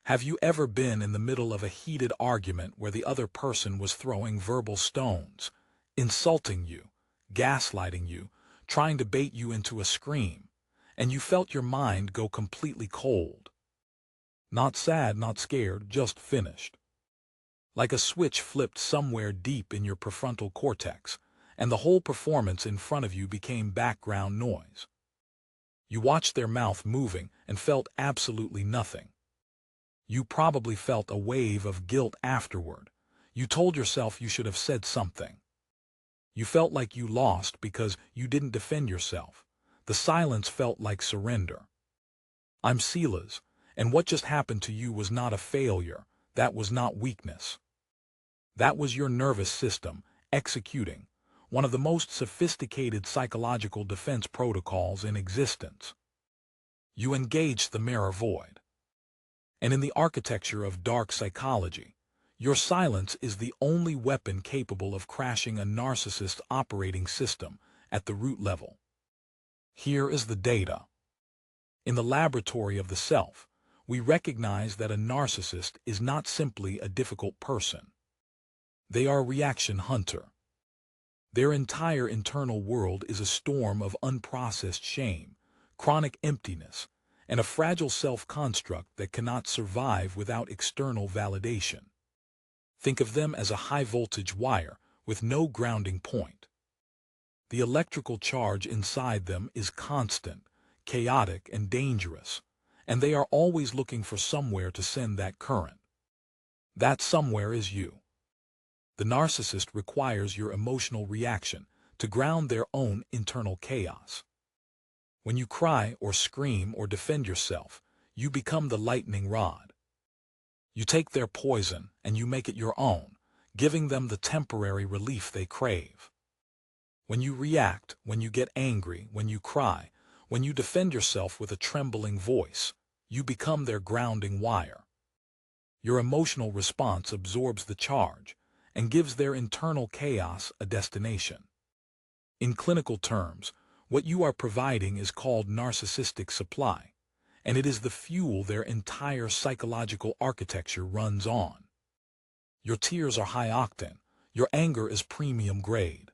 Have you ever been in the middle of a heated argument where the other person was throwing verbal stones, insulting you, gaslighting you, trying to bait you into a scream, and you felt your mind go completely cold? Not sad, not scared, just finished. Like a switch flipped somewhere deep in your prefrontal cortex, and the whole performance in front of you became background noise. You watched their mouth moving and felt absolutely nothing. You probably felt a wave of guilt afterward. You told yourself you should have said something. You felt like you lost because you didn't defend yourself. The silence felt like surrender. I'm Silas, and what just happened to you was not a failure. That was not weakness. That was your nervous system executing one of the most sophisticated psychological defense protocols in existence. You engaged the mirror void. And in the architecture of dark psychology, your silence is the only weapon capable of crashing a narcissist operating system at the root level. Here is the data. In the laboratory of the self, we recognize that a narcissist is not simply a difficult person. They are a reaction hunter. Their entire internal world is a storm of unprocessed shame, chronic emptiness, and a fragile self-construct that cannot survive without external validation. Think of them as a high-voltage wire with no grounding point. The electrical charge inside them is constant, chaotic, and dangerous, and they are always looking for somewhere to send that current. That somewhere is you. The narcissist requires your emotional reaction to ground their own internal chaos. When you cry or scream or defend yourself, you become the lightning rod. You take their poison and you make it your own, giving them the temporary relief they crave. When you react, when you get angry, when you cry, when you defend yourself with a trembling voice, you become their grounding wire. Your emotional response absorbs the charge and gives their internal chaos a destination. In clinical terms, what you are providing is called narcissistic supply, and it is the fuel their entire psychological architecture runs on. Your tears are high-octane, your anger is premium grade.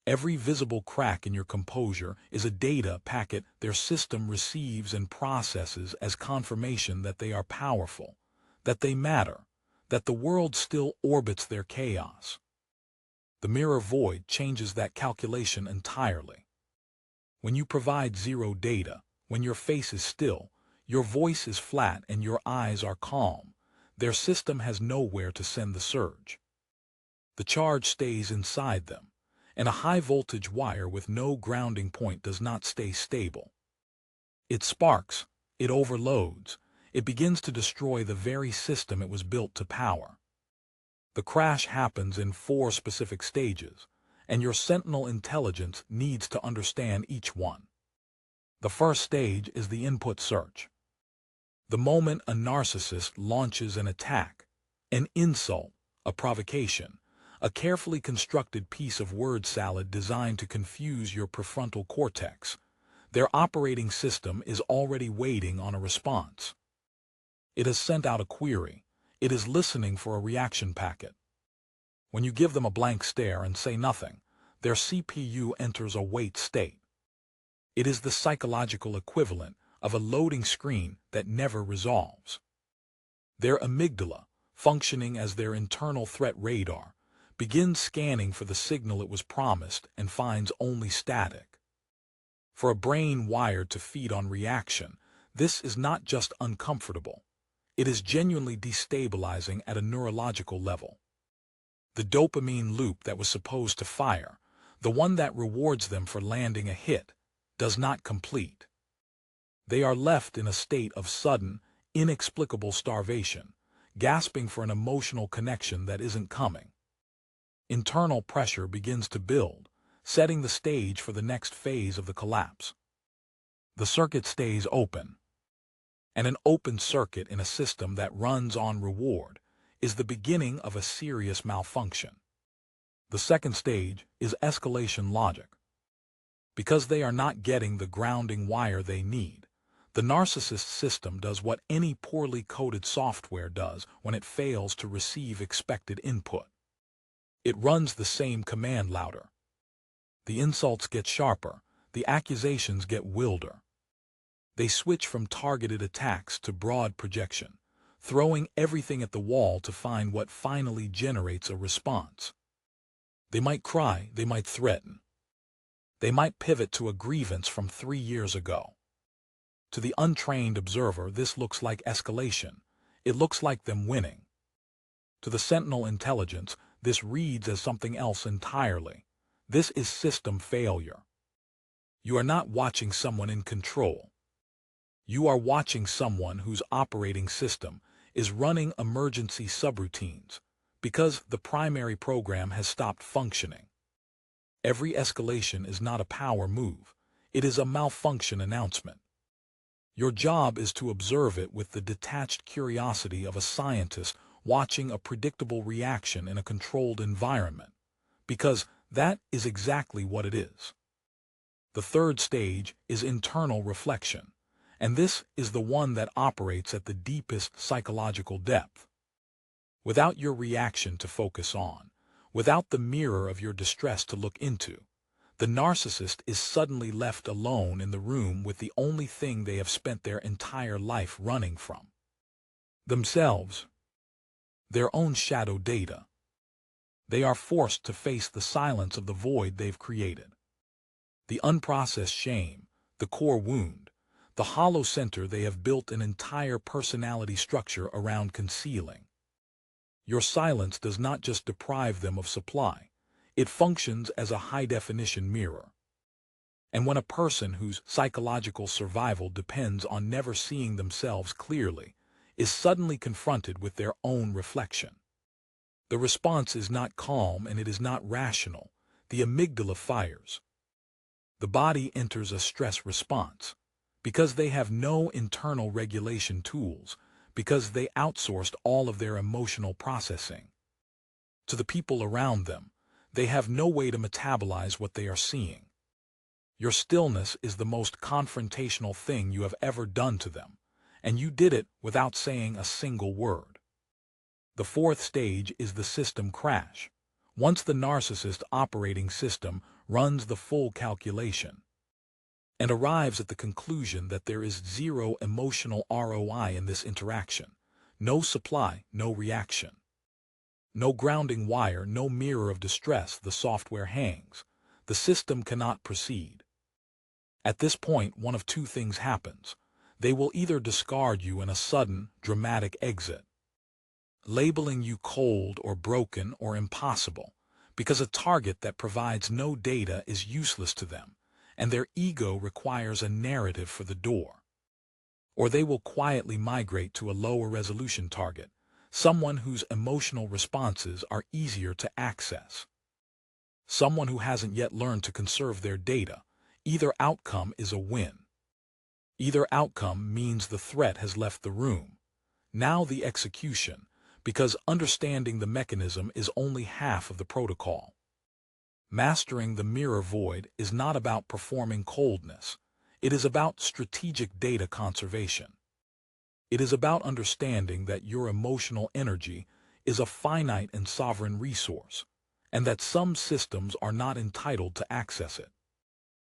Every visible crack in your composure is a data packet their system receives and processes as confirmation that they are powerful, that they matter, that the world still orbits their chaos. The mirror void changes that calculation entirely. When you provide zero data, when your face is still, your voice is flat and your eyes are calm, their system has nowhere to send the surge. The charge stays inside them, and a high-voltage wire with no grounding point does not stay stable. It sparks, it overloads, it begins to destroy the very system it was built to power. The crash happens in 4 specific stages, and your sentinel intelligence needs to understand each one. The first stage is the input search. The moment a narcissist launches an attack, an insult, a provocation, a carefully constructed piece of word salad designed to confuse your prefrontal cortex, their operating system is already waiting on a response. It has sent out a query. It is listening for a reaction packet. When you give them a blank stare and say nothing, their CPU enters a wait state. It is the psychological equivalent of a loading screen that never resolves. Their amygdala, functioning as their internal threat radar, begins scanning for the signal it was promised and finds only static. For a brain wired to feed on reaction, this is not just uncomfortable. It is genuinely destabilizing at a neurological level. The dopamine loop that was supposed to fire, the one that rewards them for landing a hit, does not complete. They are left in a state of sudden, inexplicable starvation, gasping for an emotional connection that isn't coming. Internal pressure begins to build, setting the stage for the next phase of the collapse. The circuit stays open. And an open circuit in a system that runs on reward is the beginning of a serious malfunction. The second stage is escalation logic. Because they are not getting the grounding wire they need, The narcissist system does what any poorly coded software does when it fails to receive expected input. It runs the same command louder. The insults get sharper, the accusations get wilder. They switch from targeted attacks to broad projection, throwing everything at the wall to find what finally generates a response. They might cry, they might threaten. They might pivot to a grievance from 3 years ago. To the untrained observer, this looks like escalation. It looks like them winning. To the sentinel intelligence, this reads as something else entirely. This is system failure. You are not watching someone in control. You are watching someone whose operating system is running emergency subroutines because the primary program has stopped functioning. Every escalation is not a power move. It is a malfunction announcement. Your job is to observe it with the detached curiosity of a scientist watching a predictable reaction in a controlled environment, because that is exactly what it is. The third stage is internal reflection, and this is the one that operates at the deepest psychological depth. Without your reaction to focus on, without the mirror of your distress to look into, the narcissist is suddenly left alone in the room with the only thing they have spent their entire life running from: themselves, their own shadow data. They are forced to face the silence of the void they've created. The unprocessed shame, the core wound, the hollow center they have built an entire personality structure around concealing. Your silence does not just deprive them of supply. It functions as a high-definition mirror. And when a person whose psychological survival depends on never seeing themselves clearly is suddenly confronted with their own reflection, the response is not calm and it is not rational. The amygdala fires. The body enters a stress response because they have no internal regulation tools, because they outsourced all of their emotional processing to the people around them. They have no way to metabolize what they are seeing. Your stillness is the most confrontational thing you have ever done to them, and you did it without saying a single word. The fourth stage is the system crash. Once the narcissist operating system runs the full calculation and arrives at the conclusion that there is zero emotional ROI in this interaction, no supply, no reaction. No grounding wire, no mirror of distress, the software hangs. The system cannot proceed. At this point, one of two things happens. They will either discard you in a sudden, dramatic exit, labeling you cold or broken or impossible, because a target that provides no data is useless to them, and their ego requires a narrative for the door. Or they will quietly migrate to a lower resolution target, someone whose emotional responses are easier to access. Someone who hasn't yet learned to conserve their data. Either outcome is a win. Either outcome means the threat has left the room. Now the execution, because understanding the mechanism is only half of the protocol. Mastering the mirror void is not about performing coldness. It is about strategic data conservation. It is about understanding that your emotional energy is a finite and sovereign resource, and that some systems are not entitled to access it.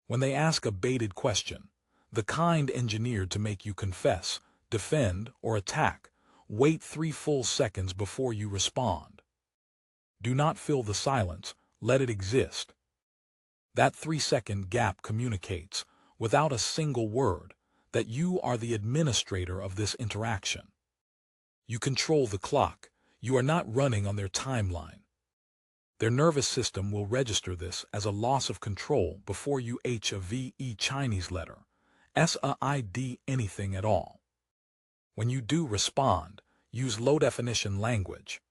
When they ask a baited question, the kind engineered to make you confess, defend, or attack, wait 3 full seconds before you respond. Do not fill the silence, let it exist. That 3-second gap communicates, without a single word, that you are the administrator of this interaction. You control the clock. You are not running on their timeline. Their nervous system will register this as a loss of control before you H a V E Chinese letter, S a I D anything at all. When you do respond, use low-definition language.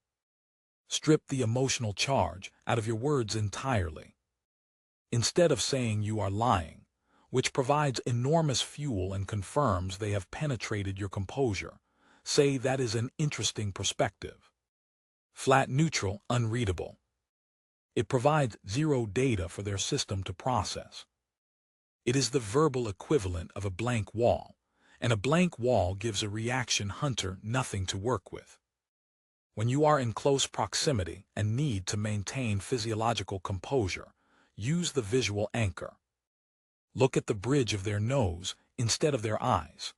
Strip the emotional charge out of your words entirely. Instead of saying you are lying, which provides enormous fuel and confirms they have penetrated your composure, say that is an interesting perspective. Flat, neutral, unreadable. It provides zero data for their system to process. It is the verbal equivalent of a blank wall, and a blank wall gives a reaction hunter nothing to work with. When you are in close proximity and need to maintain physiological composure, use the visual anchor. Look at the bridge of their nose instead of their eyes.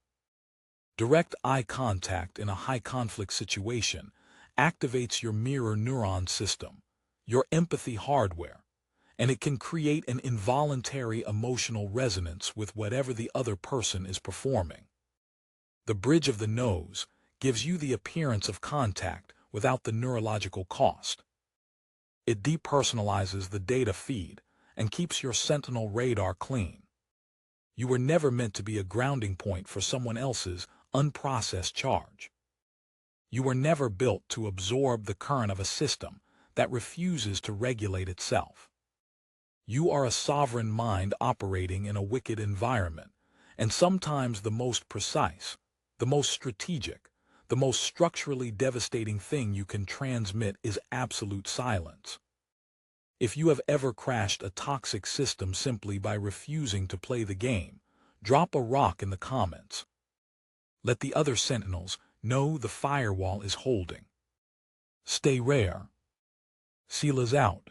Direct eye contact in a high-conflict situation activates your mirror neuron system, your empathy hardware, and it can create an involuntary emotional resonance with whatever the other person is performing. The bridge of the nose gives you the appearance of contact without the neurological cost. It depersonalizes the data feed and keeps your sentinel radar clean. You were never meant to be a grounding point for someone else's unprocessed charge. You were never built to absorb the current of a system that refuses to regulate itself. You are a sovereign mind operating in a wicked environment, and sometimes the most precise, the most strategic, the most structurally devastating thing you can transmit is absolute silence. If you have ever crashed a toxic system simply by refusing to play the game, drop a rock in the comments. Let the other sentinels know the firewall is holding. Stay rare. Silas out.